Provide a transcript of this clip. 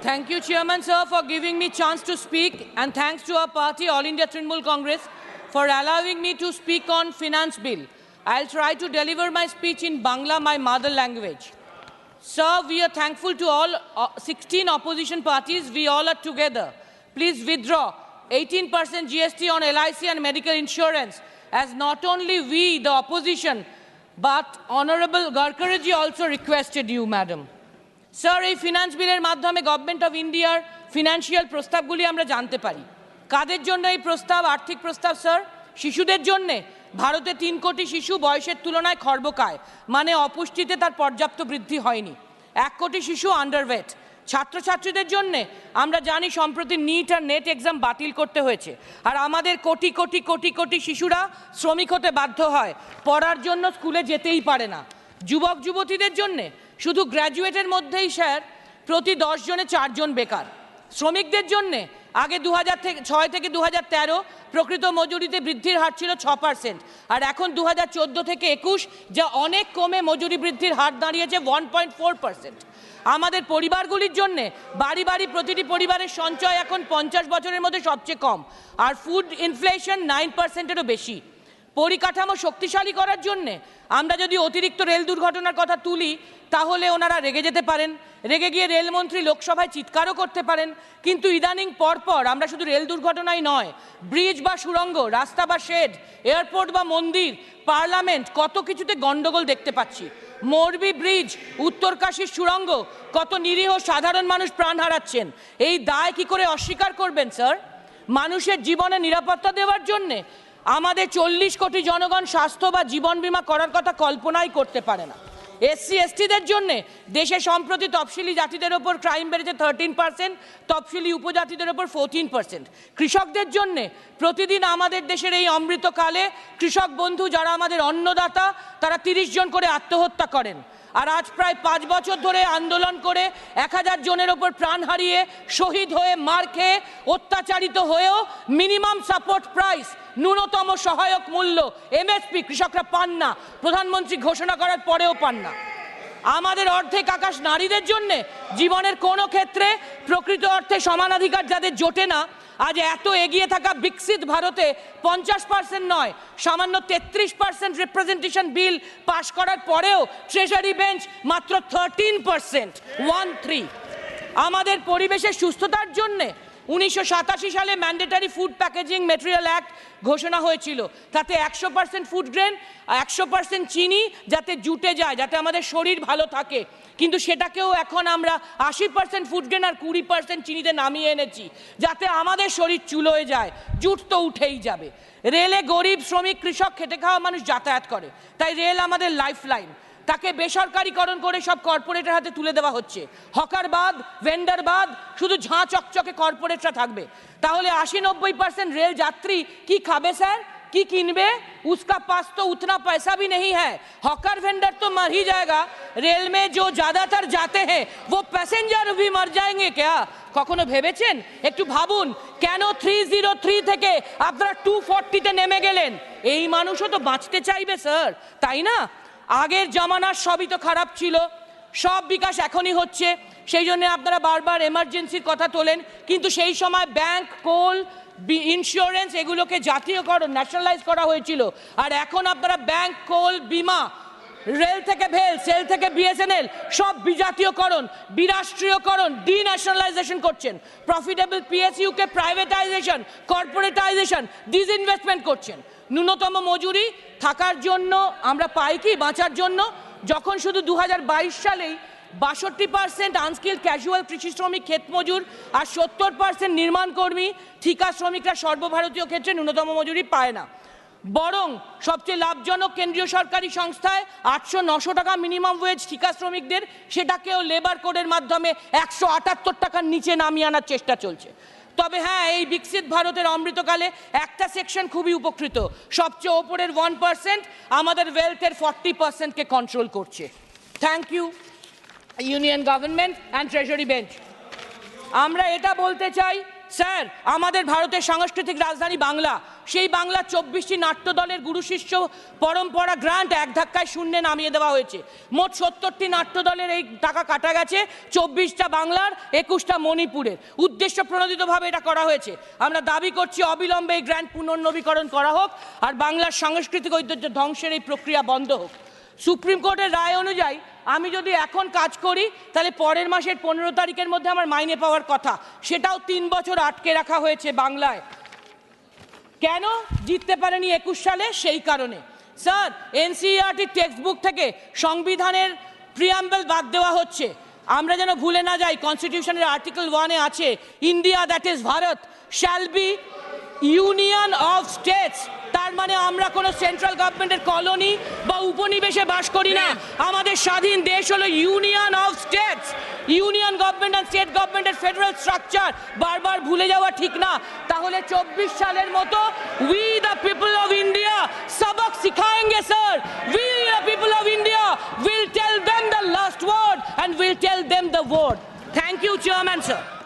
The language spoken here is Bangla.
Thank you, Chairman, sir, for giving me chance to speak, and thanks to our party, All India Trinamool Congress, for allowing me to speak on Finance Bill. I'll try to deliver my speech in Bangla, my mother language. Sir, we are thankful to all 16 opposition parties. We all are together. Please withdraw 18% GST on LIC and medical insurance, as not only we, the opposition, but Honorable Gadkari ji also requested you, madam. Sir, এই ফিনান্স বিলের মাধ্যমে গভর্নমেন্ট অফ ইন্ডিয়ার ফিনান্সিয়াল প্রস্তাবগুলি আমরা জানতে পারি। কাদের জন্য এই প্রস্তাব? আর্থিক প্রস্তাব স্যার, শিশুদের জন্যে। ভারতে 3 কোটি শিশু বয়সের তুলনায় খর্বকায়, মানে অপুষ্টিতে তার পর্যাপ্ত বৃদ্ধি হয়নি। 1 কোটি শিশু আন্ডারওয়েট। ছাত্রছাত্রীদের জন্যে আমরা জানি সম্প্রতি নিট আর নেট এক্সাম বাতিল করতে হয়েছে, আর আমাদের কোটি কোটি কোটি কোটি শিশুরা শ্রমিক হতে বাধ্য হয়, পড়ার জন্য স্কুলে যেতেই পারে না। যুবক যুবতীদের জন্যে শুধু গ্র্যাজুয়েটের মধ্যেই স্যার প্রতি 10 জনে 4 জন বেকার। শ্রমিকদের জন্যে আগে 2006 থেকে 2013 প্রকৃত মজুরিতে বৃদ্ধির হার ছিল 6%, আর এখন 2014 থেকে 21 যা অনেক কমে মজুরি বৃদ্ধির হার দাঁড়িয়েছে 1.4%। আমাদের পরিবারগুলির জন্যে বাড়ি বাড়ি প্রতিটি পরিবারের সঞ্চয় এখন 50 বছরের মধ্যে সবচেয়ে কম, আর ফুড ইনফ্লেশন 9%-এরও বেশি। পরিকাঠামো শক্তিশালী করার জন্যে আমরা যদি অতিরিক্ত রেল দুর্ঘটনার কথা তুলি, তাহলে ওনারা রেগে যেতে পারেন, রেগে গিয়ে রেলমন্ত্রী লোকসভায় চিৎকারও করতে পারেন। কিন্তু ইদানিং পরপর আমরা শুধু রেল দুর্ঘটনাই নয়, ব্রিজ বা সুড়ঙ্গ, রাস্তা বা শেড, এয়ারপোর্ট বা মন্দির, পার্লামেন্ট, কত কিছুতে গন্ডগোল দেখতে পাচ্ছি। মোরবি ব্রিজ, উত্তরকাশীর সুড়ঙ্গ, কত নিরীহ সাধারণ মানুষ প্রাণ হারাচ্ছেন। এই দায় কি করে অস্বীকার করবেন স্যার? মানুষের জীবনে নিরাপত্তা দেওয়ার জন্যে আমাদের 40 কোটি জনগণ স্বাস্থ্য বা জীবন বীমা করার কথা কল্পনাই করতে পারে না। এসসি এসটিদের জন্যে দেশে সম্প্রতি তফসিলি জাতিদের ওপর ক্রাইম বেড়েছে 13%, তফসিলি উপজাতিদের ওপর 14%। কৃষকদের জন্যে প্রতিদিন আমাদের দেশের এই অমৃতকালে কৃষক বন্ধু যারা আমাদের অন্নদাতা, তারা 30 জন করে আত্মহত্যা করেন। আর আজ প্রায় 5 বছর ধরে আন্দোলন করে 1000 জনের ওপর প্রাণ হারিয়ে, শহীদ হয়ে, মার খেয়ে, অত্যাচারিত হয়েও মিনিমাম সাপোর্ট প্রাইস, ন্যূনতম সহায়ক মূল্য এমএসপি কৃষকরা পান না, প্রধানমন্ত্রী ঘোষণা করার পরেও পান না। আমাদের অর্ধেক আকাশ নারীদের জন্যে জীবনের কোনো ক্ষেত্রে প্রকৃত অর্থে সমানাধিকার যাদের জোটে না, আজ এত এগিয়ে থাকা বিকশিত ভারতে 50% নয়, সামান্য 33% রিপ্রেজেন্টেশন বিল পাশ করার পরেও ট্রেজারি বেঞ্চ মাত্র 13%, 13। আমাদের পরিবেশের সুস্থতার জন্যে 1987 সালে mandatory food packaging material act ঘোষণা হয়েছিল। তাতে 100% ফুড গ্রেন, 100% চিনি যাতে জুটে যায়, যাতে আমাদের শরীর ভালো থাকে। কিন্তু সেটাকেও এখন আমরা 80% ফুড গ্রেন আর 20% চিনিতে নামিয়ে এনেছি, যাতে আমাদের শরীর চুলোয় যায়, জুট তো উঠেই যাবে। রেলে গরিব, শ্রমিক, কৃষক, খেটে খাওয়া মানুষ যাতায়াত করে, তাই রেল আমাদের লাইফ লাইন। তাকে বেসরকারিকরণ করে সব কর্পোরেটের হাতে তুলে দেওয়া হচ্ছে। হকার বাদ, ভেন্ডার বাদ, শুধু ঝাঁ চকচকে কর্পোরেটরা থাকবে। তাহলে 80-90% রেল যাত্রী কি খাবে স্যার? কি কিনবে? उसका पास तो उतना पैसा भी नहीं है। हॉकर वेंडर तो मर ही जाएगा, रेल में जो ज़्यादातर जाते हैं वो पैसेंजर भी मर जाएंगे क्या? কখনো ভেবেছেন? একটু ভাবুন, কেন 303 থেকে আপনারা 240-তে নেমে গেলেন? এই মানুষও তো বাঁচতে চাইবে স্যার, তাই না? আগের জামানার সবই তো খারাপ ছিল, সব বিকাশ এখনই হচ্ছে, সেই জন্য আপনারা বারবার এমার্জেন্সির কথা তোলেন। কিন্তু সেই সময় ব্যাংক, কোল, ইন্স্যুরেন্স এগুলোকে জাতীয়করণ, ন্যাশনালাইজ করা হয়েছিল। আর এখন আপনারা ব্যাংক, কোল, বিমা, রেল থেকে ভেল, সেল থেকে বিএসএনএল সব বিজাতীয়করণ, বিরাষ্ট্রীয়করণ, ডিন্যাশনালাইজেশন করছেন। প্রফিটেবল পিএসইউকে প্রাইভেটাইজেশন, কর্পোরেটাইজেশন, ডিসইনভেস্টমেন্ট করছেন। ন্যূনতম মজুরি থাকার জন্য আমরা পাই কি? বাঁচার জন্য। যখন শুধু 2022 সালেই 62% আনস্কিল্ড ক্যাজুয়াল কৃষি শ্রমিক, ক্ষেত মজুর আর 70% নির্মাণ কর্মী, ঠিকা শ্রমিকরা সর্বভারতীয় ক্ষেত্রে ন্যূনতম মজুরি পায় না। বরং সবচেয়ে লাভজনক কেন্দ্রীয় সরকারি সংস্থায় 800-900 টাকা মিনিমাম ওয়েজ ঠিকা শ্রমিকদের, সেটাকেও লেবার কোডের মাধ্যমে 178 টাকার নিচে নামিয়ে আনার চেষ্টা চলছে। তবে হ্যাঁ, এই বিকশিত ভারতের অমৃতকালে একটা সেকশন খুবই উপকৃত, সবচেয়ে ওপরের 1% আমাদের ওয়েলথের 40%কে কন্ট্রোল করছে। Thank you union government and treasury bench. আমরা এটা বলতে চাই স্যার, আমাদের ভারতের সাংস্কৃতিক রাজধানী বাংলা, সেই বাংলার 24টি নাট্য দলের গুরু শিষ্য পরম্পরা গ্রান্ট এক ধাক্কায় শূন্যে নামিয়ে দেওয়া হয়েছে। মোট 70টি নাট্য দলের এই টাকা কাটা গেছে, 24টা বাংলার, 21টা মণিপুরের। উদ্দেশ্য প্রণোদিতভাবে এটা করা হয়েছে। আমরা দাবি করছি অবিলম্বে এই গ্র্যান্ট পুনর্নবীকরণ করা হোক আর বাংলার সাংস্কৃতিক ঐতিহ্য ধ্বংসের এই প্রক্রিয়া বন্ধ হোক। সুপ্রিম কোর্টের রায় অনুযায়ী আমি যদি এখন কাজ করি তাহলে পরের মাসের 15 তারিখের মধ্যে আমার মাইনে পাওয়ার কথা, সেটাও 3 বছর আটকে রাখা হয়েছে বাংলায়। কেন জিততে পারেনি 21 সালে? সেই কারণে। স্যার, এনসিইআরটি টেক্সট বুক থেকে সংবিধানের প্রিয়াম্বল বাদ দেওয়া হচ্ছে। আমরা যেন ভুলে না যাই, কনস্টিটিউশনের আর্টিকেল 1-এ আছে, India that is Bharat shall be union of states. তার মানে আমরা কোনো সেন্ট্রাল গভর্নমেন্টের কলোনি বা উপনিবেশে বাস করি না। আমাদের স্বাধীন দেশ হলো union of states. Union government আর স্টেট গভর্নমেন্টের ফেডারেল স্ট্রাকচার বারবার ভুলে যাওয়া ঠিক না। তাহলে 24 সালের মতো we the people of India সবক শিখাएंगे sir. We the people of India will tell them the last word and will tell them the word. Thank you chairman sir.